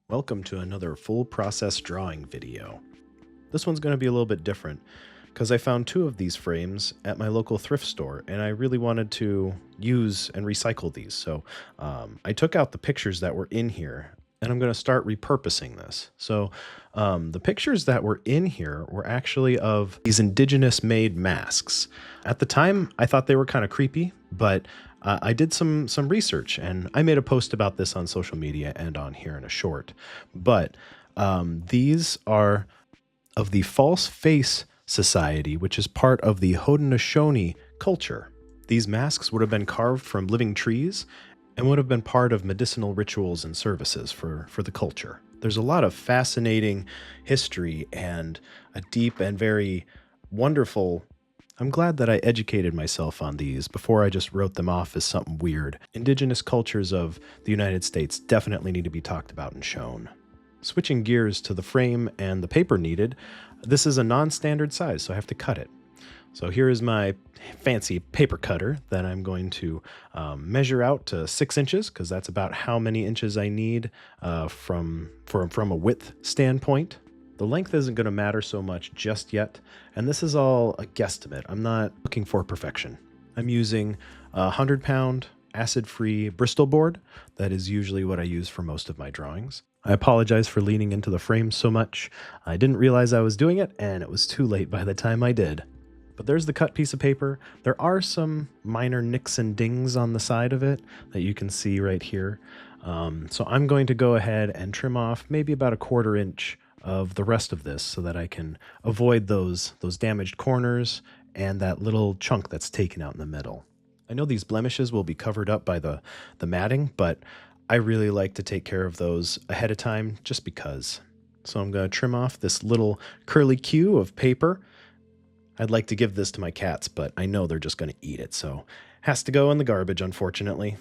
Welcome to another full process drawing video. This one's going to be a little bit different because I found two of these frames at my local thrift store and I really wanted to use and recycle these. So I took out the pictures that were in here and I'm going to start repurposing this. So the pictures that were in here were actually of these indigenous made masks. At the time, I thought they were kind of creepy, but I did some research and I made a post about this on social media and on here in a short. But these are of the False Face Society, which is part of the Haudenosaunee culture. These masks would have been carved from living trees and would have been part of medicinal rituals and services for the culture. There's a lot of fascinating history and a deep and very wonderful. I'm glad that I educated myself on these before I just wrote them off as something weird. Indigenous cultures of the United States definitely need to be talked about and shown. Switching gears to the frame and the paper needed, this is a non-standard size, so I have to cut it. So here is my fancy paper cutter that I'm going to measure out to 6 inches, because that's about how many inches I need from a width standpoint. The length isn't going to matter so much just yet, and this is all a guesstimate. I'm not looking for perfection. I'm using a 100-pound acid-free Bristol board. That is usually what I use for most of my drawings. I apologize for leaning into the frame so much. I didn't realize I was doing it, and it was too late by the time I did. But there's the cut piece of paper. There are some minor nicks and dings on the side of it that you can see right here. So I'm going to go ahead and trim off maybe about a 1/4 inch of the rest of this so that I can avoid those damaged corners and that little chunk that's taken out in the middle. I know these blemishes will be covered up by the matting, but I really like to take care of those ahead of time just because. So I'm going to trim off this little curly Q of paper. I'd like to give this to my cats, but I know they're just going to eat it, so has to go in the garbage, unfortunately.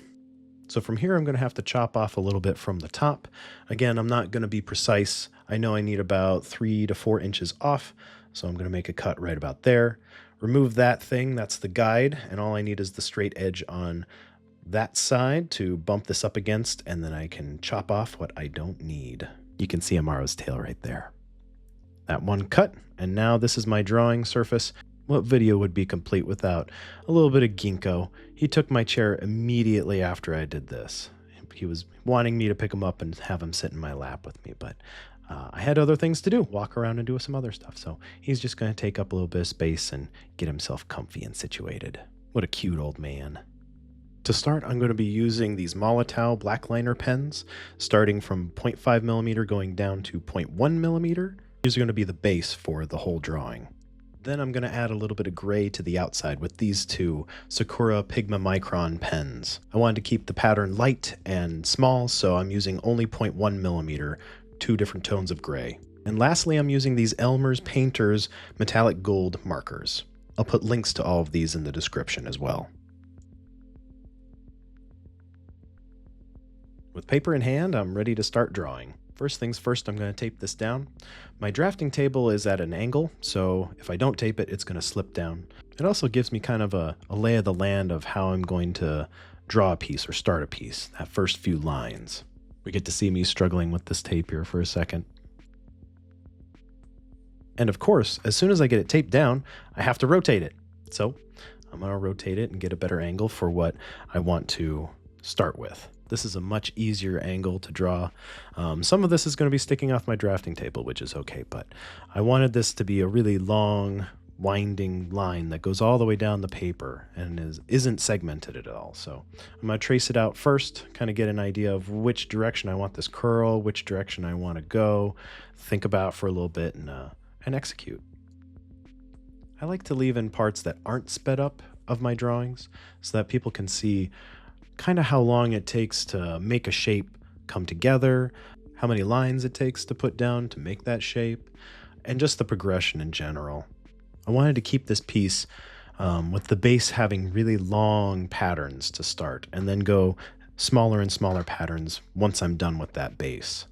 So from here, I'm going to have to chop off a little bit from the top. Again, I'm not going to be precise. I know I need about 3 to 4 inches off, so I'm going to make a cut right about there. Remove that thing, that's the guide, and all I need is the straight edge on that side to bump this up against, and then I can chop off what I don't need. You can see Amaro's tail right there. That one cut, and now this is my drawing surface. What video would be complete without a little bit of ginkgo? He took my chair immediately after I did this. He was wanting me to pick him up and have him sit in my lap with me, but I had other things to do, walk around and do some other stuff. So he's just going to take up a little bit of space and get himself comfy and situated. What a cute old man. To start, I'm going to be using these Molotow black liner pens, starting from 0.5 millimeter going down to 0.1 millimeter. These are going to be the base for the whole drawing. Then I'm going to add a little bit of gray to the outside with these two Sakura Pigma Micron pens. I wanted to keep the pattern light and small, so I'm using only 0.1 millimeter, 2 different tones of gray. And lastly, I'm using these Elmer's Painters metallic gold markers. I'll put links to all of these in the description as well. With paper in hand, I'm ready to start drawing. First things first, I'm going to tape this down. My drafting table is at an angle, so if I don't tape it, it's going to slip down. It also gives me kind of a lay of the land of how I'm going to draw a piece or start a piece, that first few lines. We get to see me struggling with this tape here for a second. And of course, as soon as I get it taped down, I have to rotate it. So I'm going to rotate it and get a better angle for what I want to start with. This is a much easier angle to draw. Some of this is going to be sticking off my drafting table, which is okay, but I wanted this to be a really long, winding line that goes all the way down the paper and isn't segmented at all. So I'm going to trace it out first, kind of get an idea of which direction I want this curl, which direction I want to go, think about for a little bit, and execute. I like to leave in parts that aren't sped up of my drawings so that people can see kind of how long it takes to make a shape come together, how many lines it takes to put down to make that shape, and just the progression in general. I wanted to keep this piece with the base having really long patterns to start, and then go smaller and smaller patterns once I'm done with that base.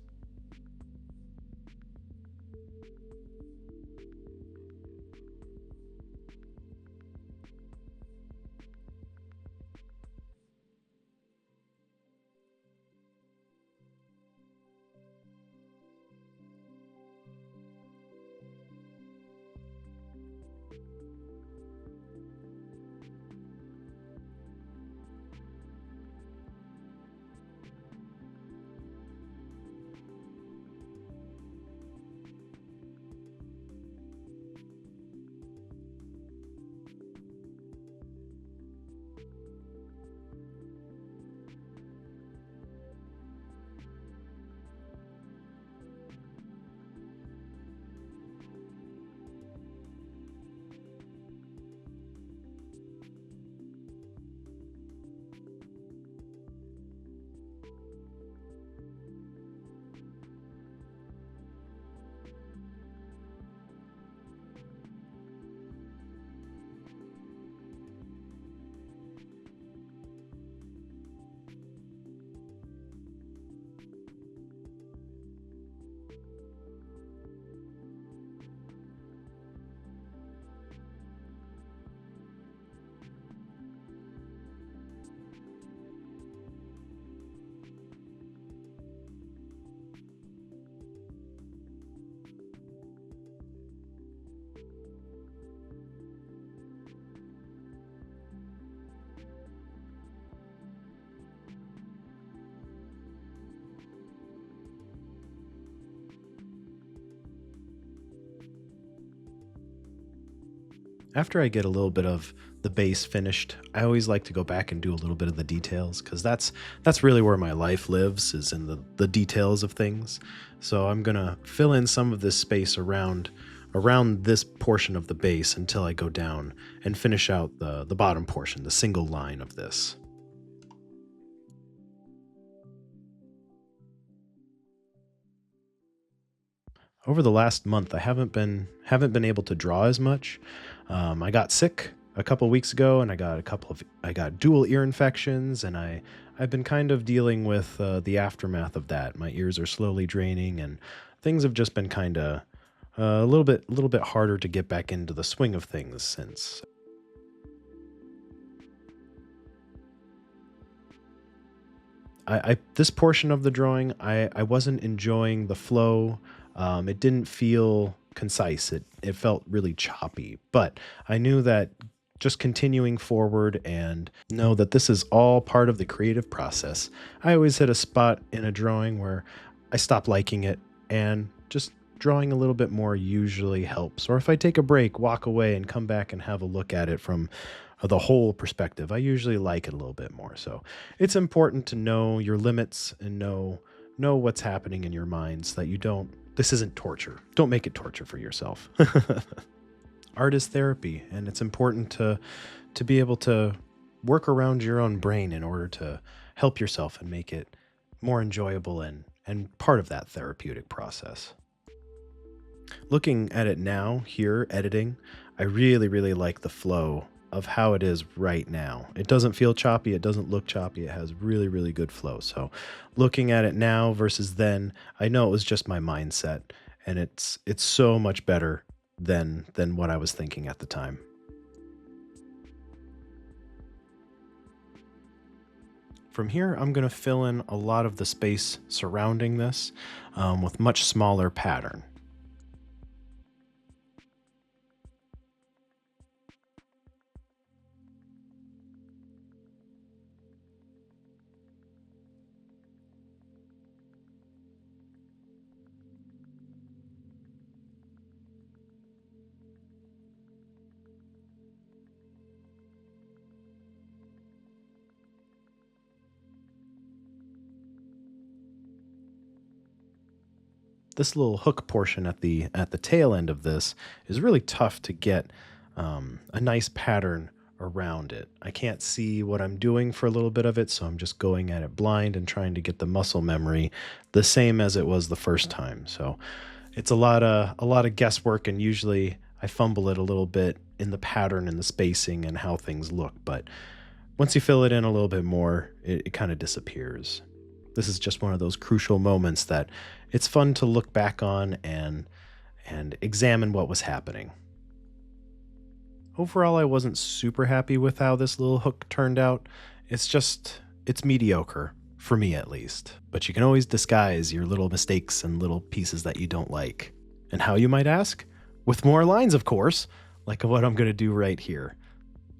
After I get a little bit of the base finished, I always like to go back and do a little bit of the details because that's really where my life lives, is in the details of things. So I'm gonna fill in some of this space around this portion of the base until I go down and finish out the bottom portion, the single line of this. Over the last month, I haven't been able to draw as much. I got sick a couple weeks ago, and I got dual ear infections, and I've been kind of dealing with the aftermath of that. My ears are slowly draining, and things have just been kind of a little bit harder to get back into the swing of things since. I this portion of the drawing, I wasn't enjoying the flow. It didn't feel concise. It felt really choppy. But I knew that just continuing forward and know that this is all part of the creative process. I always hit a spot in a drawing where I stop liking it, and just drawing a little bit more usually helps. Or if I take a break, walk away and come back and have a look at it from the whole perspective, I usually like it a little bit more. So it's important to know your limits and know what's happening in your mind so that you don't this isn't torture. Don't make it torture for yourself. Art is therapy, and it's important to be able to work around your own brain in order to help yourself and make it more enjoyable and part of that therapeutic process. Looking at it now, here, editing, I really, really like the flow of how it is right now. It doesn't feel choppy, it doesn't look choppy, it has really, really good flow. So looking at it now versus then, I know it was just my mindset, and it's so much better than what I was thinking at the time. From here, I'm going to fill in a lot of the space surrounding this with much smaller pattern. This little hook portion at the tail end of this is really tough to get a nice pattern around it. I can't see what I'm doing for a little bit of it, so I'm just going at it blind and trying to get the muscle memory the same as it was the first time. So it's a lot of guesswork, and usually I fumble it a little bit in the pattern and the spacing and how things look. But once you fill it in a little bit more, it kind of disappears. This is just one of those crucial moments that it's fun to look back on and examine what was happening. Overall, I wasn't super happy with how this little hook turned out. It's mediocre, for me at least. But you can always disguise your little mistakes and little pieces that you don't like. And how, you might ask? With more lines, of course, like what I'm going to do right here.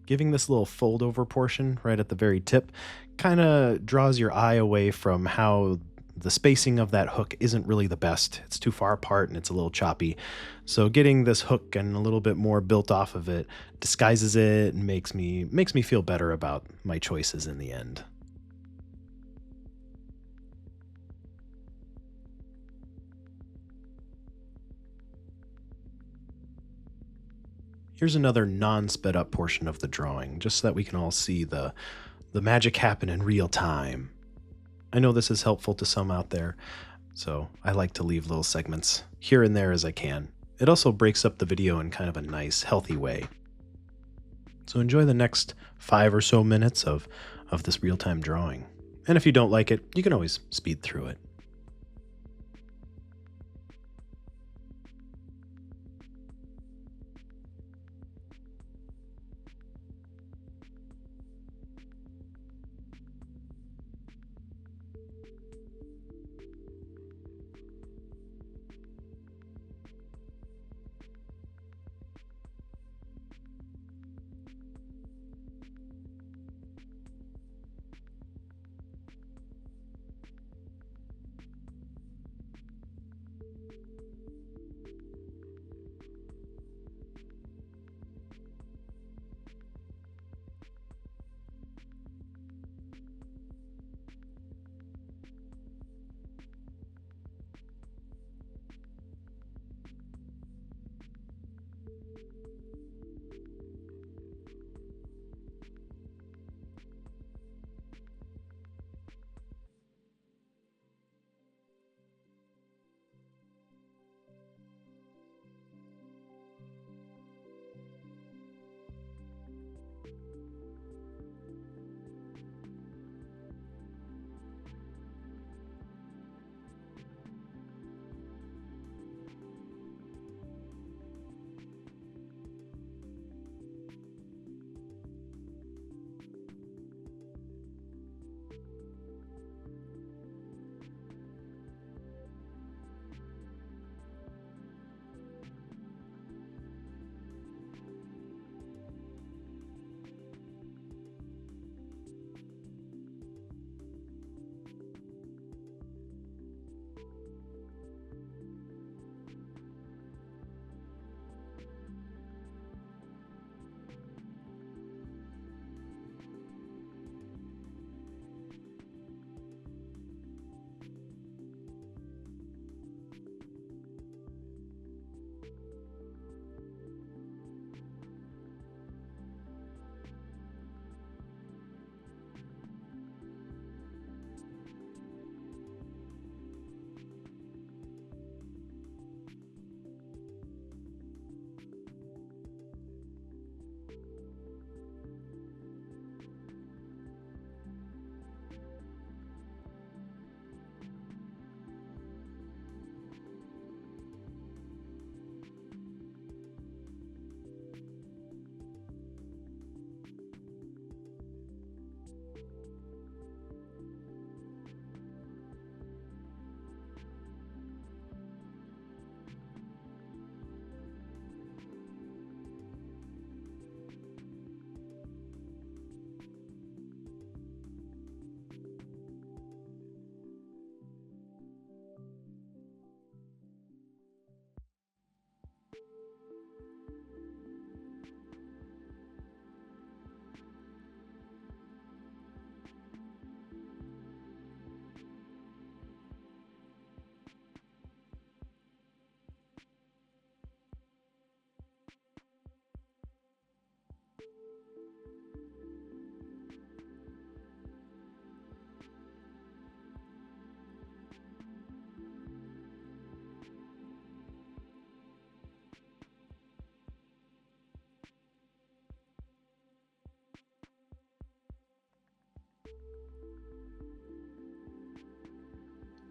Giving this little fold over portion right at the very tip kind of draws your eye away from how the spacing of that hook isn't really the best. It's too far apart and it's a little choppy. So getting this hook and a little bit more built off of it disguises it and makes me feel better about my choices in the end. Here's another non-sped up portion of the drawing, just so that we can all see the magic happen in real time. I know this is helpful to some out there, so I like to leave little segments here and there as I can. It also breaks up the video in kind of a nice, healthy way. So enjoy the next 5 or so minutes of this real-time drawing. And if you don't like it, you can always speed through it.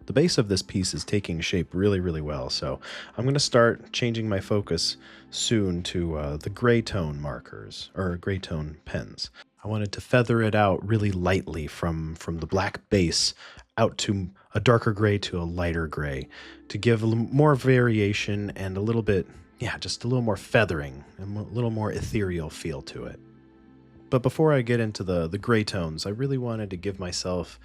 The base of this piece is taking shape really, really well, so I'm going to start changing my focus soon to the gray tone markers, or gray tone pens. I wanted to feather it out really lightly from the black base out to a darker gray to a lighter gray to give a little more variation and a little bit, yeah, just a little more feathering, and a little more ethereal feel to it. But before I get into the gray tones, I really wanted to give myself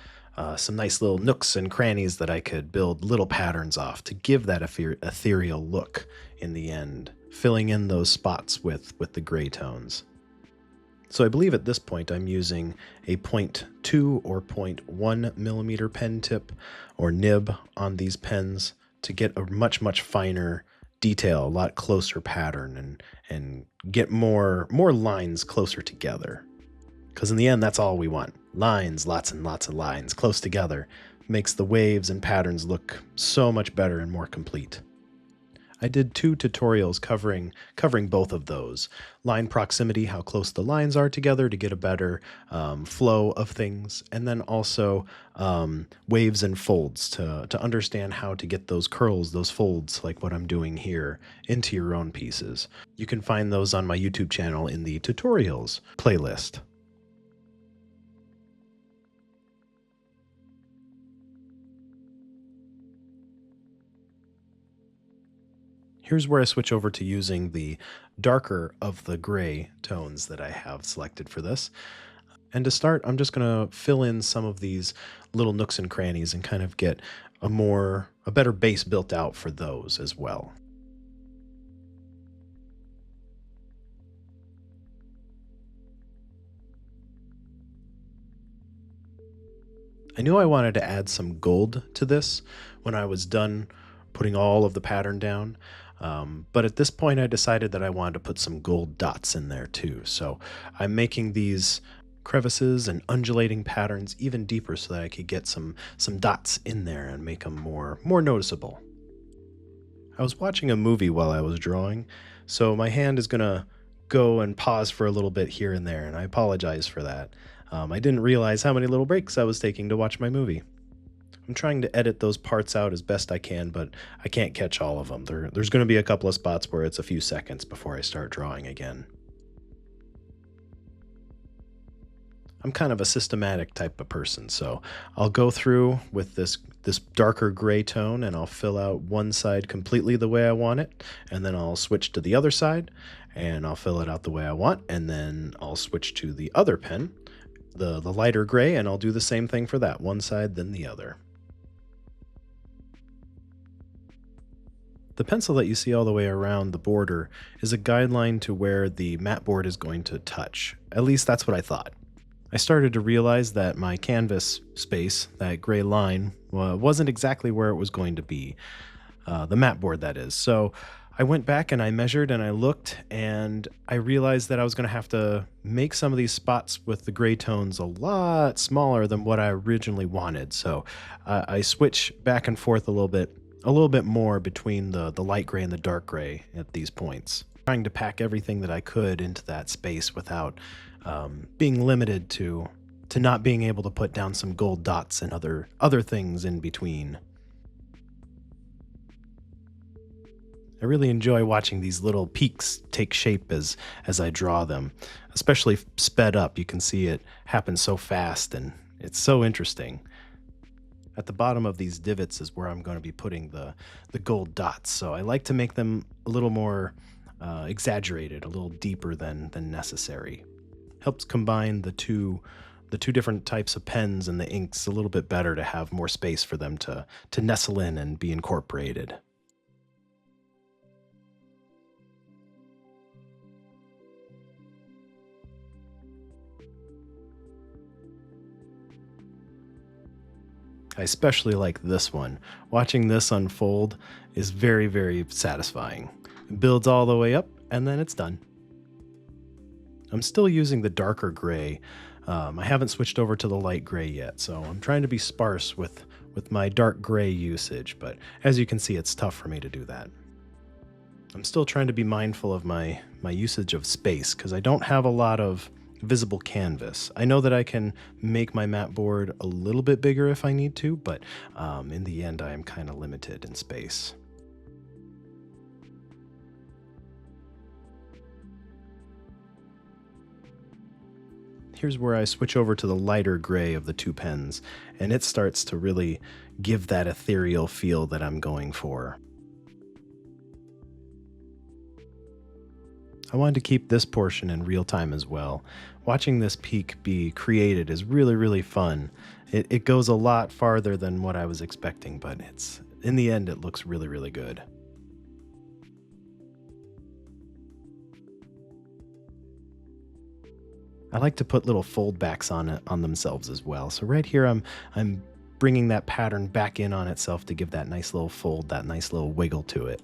some nice little nooks and crannies that I could build little patterns off to give that ethereal look in the end, filling in those spots with the gray tones. So I believe at this point I'm using a 0.2 or 0.1 millimeter pen tip or nib on these pens to get a much, much finer detail, a lot closer pattern, and get more lines closer together. Because in the end, that's all we want. Lines, lots and lots of lines close together makes the waves and patterns look so much better and more complete. I did 2 tutorials covering both of those. Line proximity, how close the lines are together to get a better flow of things, and then also waves and folds to understand how to get those curls, those folds, like what I'm doing here, into your own pieces. You can find those on my YouTube channel in the tutorials playlist. Here's where I switch over to using the darker of the gray tones that I have selected for this. And to start, I'm just going to fill in some of these little nooks and crannies and kind of get a better base built out for those as well. I knew I wanted to add some gold to this when I was done putting all of the pattern down. But at this point I decided that I wanted to put some gold dots in there too. So I'm making these crevices and undulating patterns even deeper so that I could get some dots in there and make them more noticeable. I was watching a movie while I was drawing, so my hand is gonna go and pause for a little bit here and there, and I apologize for that. I didn't realize how many little breaks I was taking to watch my movie. I'm trying to edit those parts out as best I can, but I can't catch all of them. There's going to be a couple of spots where it's a few seconds before I start drawing again. I'm kind of a systematic type of person, so I'll go through with this darker gray tone and I'll fill out one side completely the way I want it, and then I'll switch to the other side and I'll fill it out the way I want, and then I'll switch to the other pen, the lighter gray, and I'll do the same thing for that, one side then the other. The pencil that you see all the way around the border is a guideline to where the mat board is going to touch. At least that's what I thought. I started to realize that my canvas space, that gray line, wasn't exactly where it was going to be. The mat board, that is. So I went back and I measured and I looked, and I realized that I was going to have to make some of these spots with the gray tones a lot smaller than what I originally wanted. So I switch back and forth a little bit more between the light gray and the dark gray at these points, trying to pack everything that I could into that space without being limited to not being able to put down some gold dots and other things in between. I really enjoy watching these little peaks take shape as I draw them, especially sped up. You can see it happen so fast, and it's so interesting. At the bottom of these divots is where I'm going to be putting the gold dots, so I like to make them a little more exaggerated, a little deeper than necessary. Helps combine the two different types of pens and the inks a little bit better to have more space for them to nestle in and be incorporated. I especially like this one. Watching this unfold is very, very satisfying. It builds all the way up and then it's done. I'm still using the darker gray. I haven't switched over to the light gray yet, so I'm trying to be sparse with my dark gray usage, but as you can see, it's tough for me to do that. I'm still trying to be mindful of my usage of space, because I don't have a lot of visible canvas. I know that I can make my mat board a little bit bigger if I need to, but in the end I am kind of limited in space. Here's where I switch over to the lighter gray of the two pens, and it starts to really give that ethereal feel that I'm going for. I wanted to keep this portion in real time as well. Watching this peak be created is really, really fun. It goes a lot farther than what I was expecting, but in the end, it looks really, really good. I like to put little fold backs on themselves as well. So right here, I'm bringing that pattern back in on itself to give that nice little fold, that nice little wiggle to it.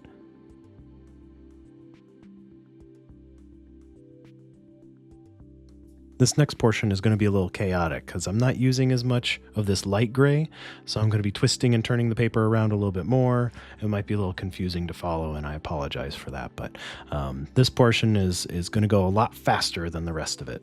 This next portion is going to be a little chaotic because I'm not using as much of this light gray, so I'm going to be twisting and turning the paper around a little bit more. It might be a little confusing to follow, and I apologize for that, but this portion is going to go a lot faster than the rest of it.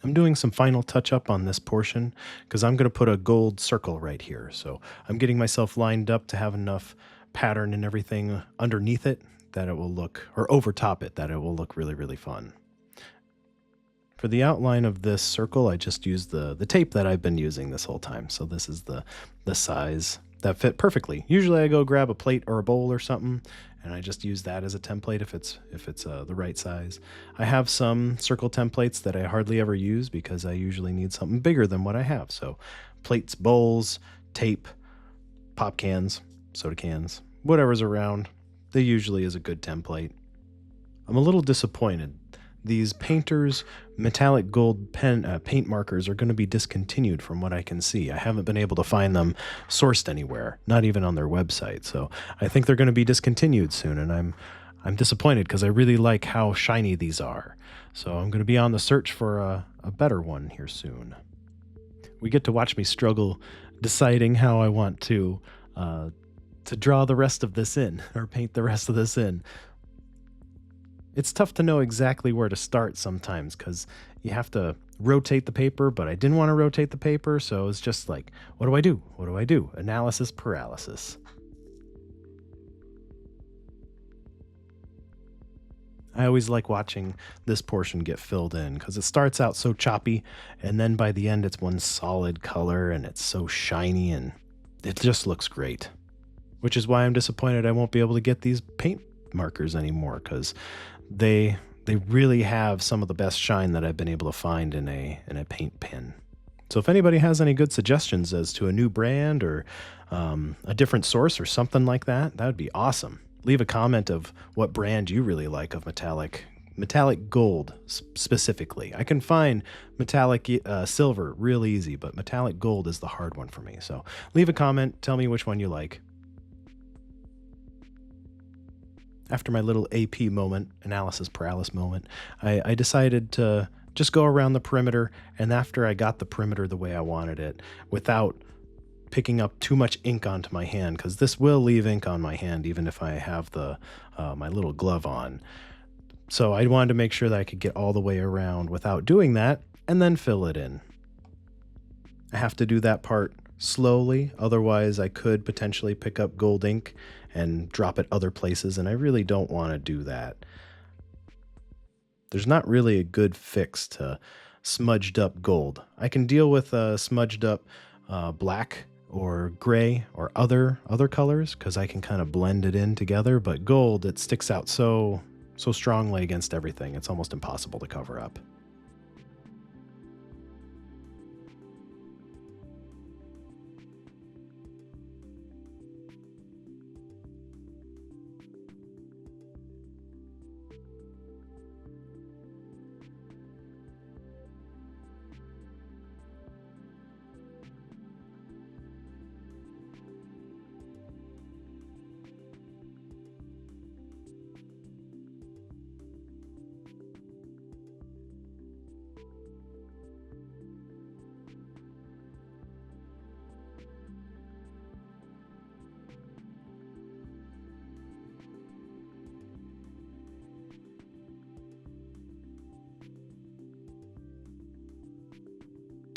I'm doing some final touch up on this portion because I'm going to put a gold circle right here. So I'm getting myself lined up to have enough pattern and everything underneath it that it will look, or over top it, that it will look really, really fun. For the outline of this circle, I just used the tape that I've been using this whole time. So this is the size that fit perfectly. Usually I go grab a plate or a bowl or something, and I just use that as a template if it's the right size. I have some circle templates that I hardly ever use because I usually need something bigger than what I have. So plates, bowls, tape, pop cans, soda cans, whatever's around, they usually is a good template. I'm a little disappointed. These painters metallic gold paint markers are going to be discontinued from what I can see. I haven't been able to find them sourced anywhere, not even on their website. So I think they're going to be discontinued soon, and I'm disappointed because I really like how shiny these are. So I'm going to be on the search for a better one here soon. We get to watch me struggle deciding how I want to draw the rest of this in, or paint the rest of this in. It's tough to know exactly where to start sometimes because you have to rotate the paper, but I didn't want to rotate the paper, so it's just like, what do I do? What do I do? Analysis paralysis. I always like watching this portion get filled in because it starts out so choppy, and then by the end, it's one solid color and it's so shiny and it just looks great. Which is why I'm disappointed I won't be able to get these paint markers anymore because they really have some of the best shine that I've been able to find in a paint pen. So if anybody has any good suggestions as to a new brand or a different source or something like that, that would be awesome. Leave a comment of what brand you really like of metallic gold specifically. I can find metallic silver real easy, but metallic gold is the hard one for me. So leave a comment, tell me which one you like. After my little AP moment, analysis paralysis moment, I decided to just go around the perimeter, and after I got the perimeter the way I wanted it, without picking up too much ink onto my hand, because this will leave ink on my hand even if I have the my little glove on. So I wanted to make sure that I could get all the way around without doing that, and then fill it in. I have to do that part slowly, otherwise I could potentially pick up gold ink and drop it other places, and I really don't want to do that. There's not really a good fix to smudged up gold. I can deal with smudged up black or gray or other colors because I can kind of blend it in together, but gold, it sticks out so strongly against everything, it's almost impossible to cover up.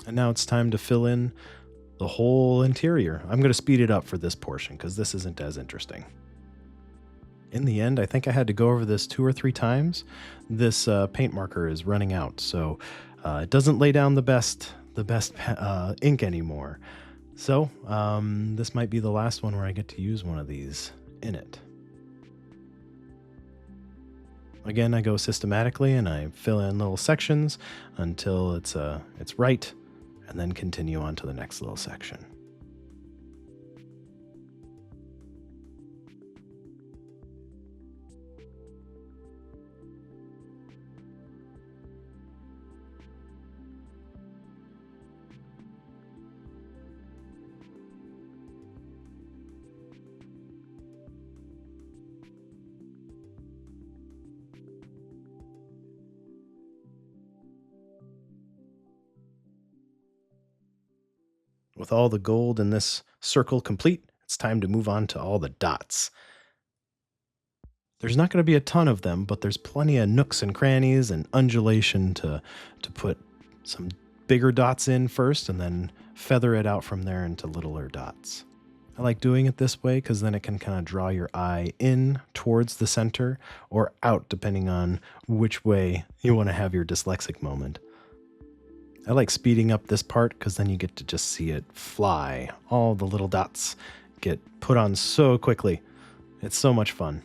And now it's time to fill in the whole interior. I'm going to speed it up for this portion because this isn't as interesting. In the end, I think I had to go over this 2 or 3 times. This paint marker is running out, so it doesn't lay down the best ink anymore. So this might be the last one where I get to use one of these in it. Again, I go systematically and I fill in little sections until it's right, and then continue on to the next little section. With all the gold in this circle complete, it's time to move on to all the dots. There's not going to be a ton of them, but there's plenty of nooks and crannies and undulation to put some bigger dots in first and then feather it out from there into littler dots. I like doing it this way because then it can kind of draw your eye in towards the center or out depending on which way you want to have your dyslexic moment. I like speeding up this part because then you get to just see it fly. All the little dots get put on so quickly. It's so much fun.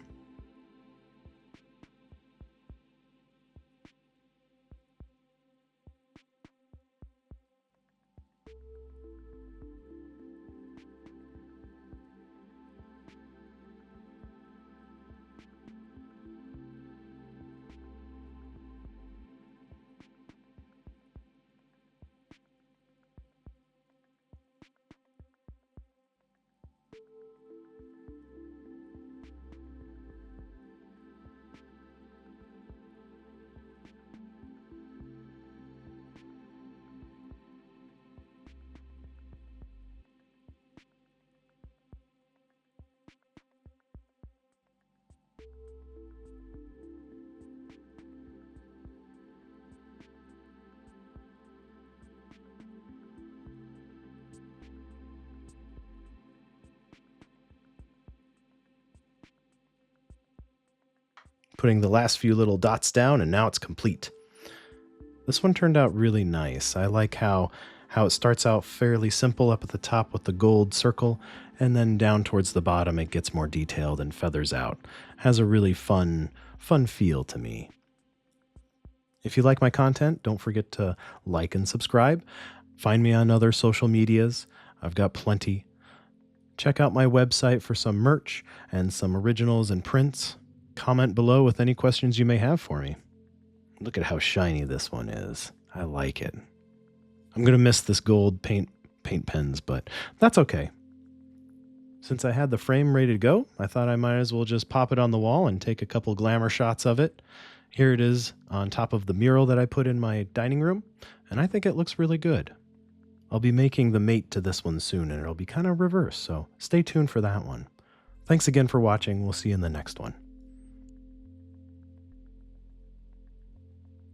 putting the last few little dots down, and now it's complete. This one turned out really nice. I like how it starts out fairly simple up at the top with the gold circle, and then down towards the bottom it gets more detailed and feathers out. Has a really fun feel to me. If you like my content, don't forget to like and subscribe. Find me on other social medias. I've got plenty. Check out my website for some merch and some originals and prints. Comment below with any questions you may have for me. Look at how shiny this one is. I like it. I'm going to miss this gold paint pens, but that's okay. Since I had the frame ready to go, I thought I might as well just pop it on the wall and take a couple glamour shots of it. Here it is on top of the mural that I put in my dining room, and I think it looks really good. I'll be making the mate to this one soon, and it'll be kind of reverse, so stay tuned for that one. Thanks again for watching. We'll see you in the next one.